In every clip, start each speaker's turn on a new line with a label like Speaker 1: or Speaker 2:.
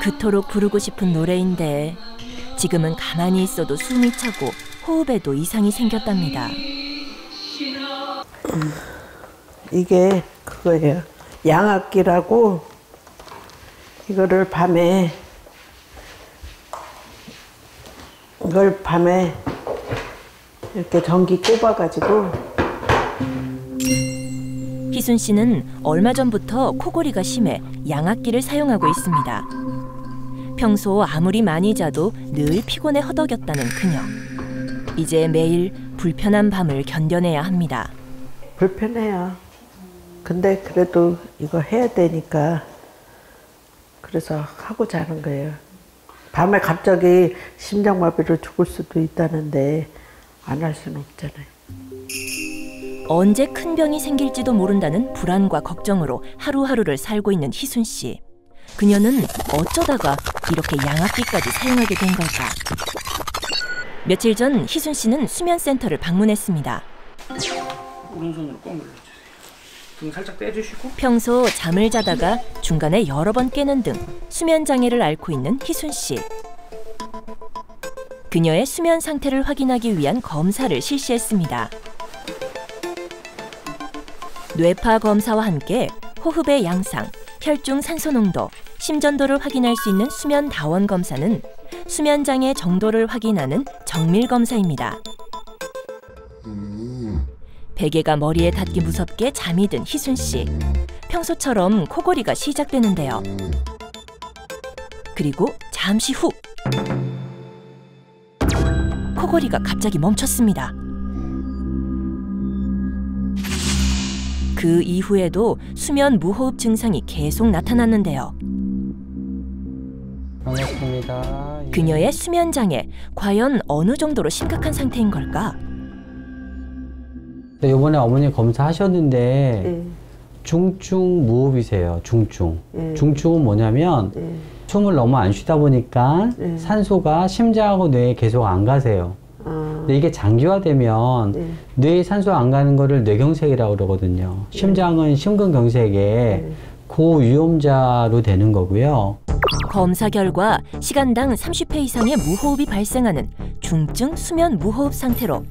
Speaker 1: 그토록 부르고 싶은 노래인데 지금은 가만히 있어도 숨이 차고 호흡에도 이상이 생겼답니다.
Speaker 2: 이게 그거예요. 양압기라고 이걸 밤에 이렇게 전기 꼽아가지고.
Speaker 1: 희순 씨는 얼마 전부터 코골이가 심해 양압기를 사용하고 있습니다. 평소 아무리 많이 자도 늘 피곤해 허덕였다는 그녀. 이제 매일 불편한 밤을 견뎌내야 합니다.
Speaker 2: 불편해요. 근데 그래도 이거 해야 되니까 그래서 하고 자는 거예요. 밤에 갑자기 심장마비로 죽을 수도 있다는데 안 할 수는 없잖아요.
Speaker 1: 언제 큰 병이 생길지도 모른다는 불안과 걱정으로 하루하루를 살고 있는 희순 씨. 그녀는 어쩌다가 이렇게 양압기까지 사용하게 된 걸까? 며칠 전 희순 씨는 수면센터를 방문했습니다.
Speaker 3: 오른손으로 꽉 눌러주세요. 등 살짝 떼주시고.
Speaker 1: 평소 잠을 자다가 중간에 여러 번 깨는 등 수면 장애를 앓고 있는 희순 씨. 그녀의 수면 상태를 확인하기 위한 검사를 실시했습니다. 뇌파 검사와 함께 호흡의 양상, 혈중 산소 농도, 심전도를 확인할 수 있는 수면 다원 검사는 수면 장애 정도를 확인하는 정밀 검사입니다. 베개가 머리에 닿기 무섭게 잠이 든 희순 씨. 평소처럼 코골이가 시작되는데요. 그리고 잠시 후 코골이가 갑자기 멈췄습니다. 그 이후에도 수면 무호흡 증상이 계속 나타났는데요.
Speaker 4: 반갑습니다.
Speaker 1: 그녀의 수면 장애, 과연 어느 정도로 심각한 상태인 걸까?
Speaker 4: 네, 이번에 어머니 검사하셨는데 중증 무호흡이세요. 중증. 중증은 뭐냐면 숨을 너무 안 쉬다 보니까 산소가 심장하고 뇌에 계속 안 가세요. 근데 이게 장기화되면 뇌에 산소 안 가는 거를 뇌경색이라고 그러거든요. 심장은 심근경색에 고위험자로 되는 거고요.
Speaker 1: 검사 결과 시간당 30회 이상의 무호흡이 발생하는 중증 수면 무호흡 상태로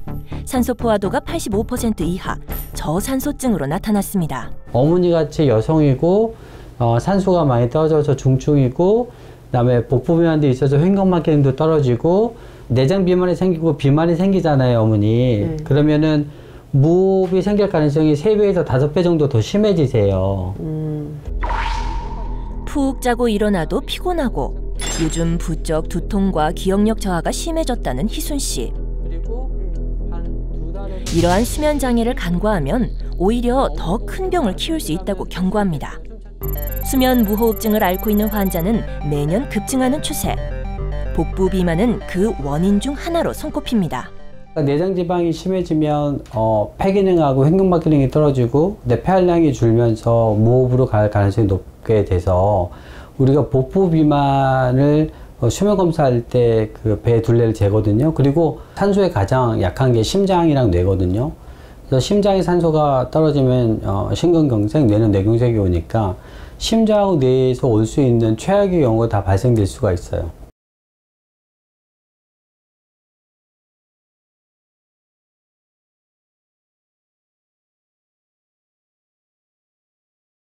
Speaker 1: 산소 포화도가 85% 이하 저산소증으로 나타났습니다.
Speaker 4: 어머니같이 여성이고 산소가 많이 떨어져서 중증이고 그다음에 복부비만도 있어서 횡격막 기능도 떨어지고 내장 비만이 생기고 비만이 생기잖아요, 어머니. 그러면은 무호흡이 생길 가능성이 3배에서 5배 정도 더 심해지세요.
Speaker 1: 푹 자고 일어나도 피곤하고 요즘 부쩍 두통과 기억력 저하가 심해졌다는 희순 씨. 이러한 수면 장애를 간과하면 오히려 더 큰 병을 키울 수 있다고 경고합니다. 수면 무호흡증을 앓고 있는 환자는 매년 급증하는 추세. 복부 비만은 그 원인 중 하나로 손꼽힙니다.
Speaker 4: 내장 지방이 심해지면 폐 기능하고 횡격막 기능이 떨어지고 내 폐활량이 줄면서 무호흡으로 갈 가능성이 높게 돼서 우리가 복부 비만을 수면 검사할 때 그 배 둘레를 재거든요. 그리고 산소에 가장 약한 게 심장이랑 뇌거든요. 그래서 심장의 산소가 떨어지면 심근경색, 뇌는 뇌경색이 오니까 심장하고 뇌에서 올 수 있는 최악의 경우가 다 발생될 수가 있어요.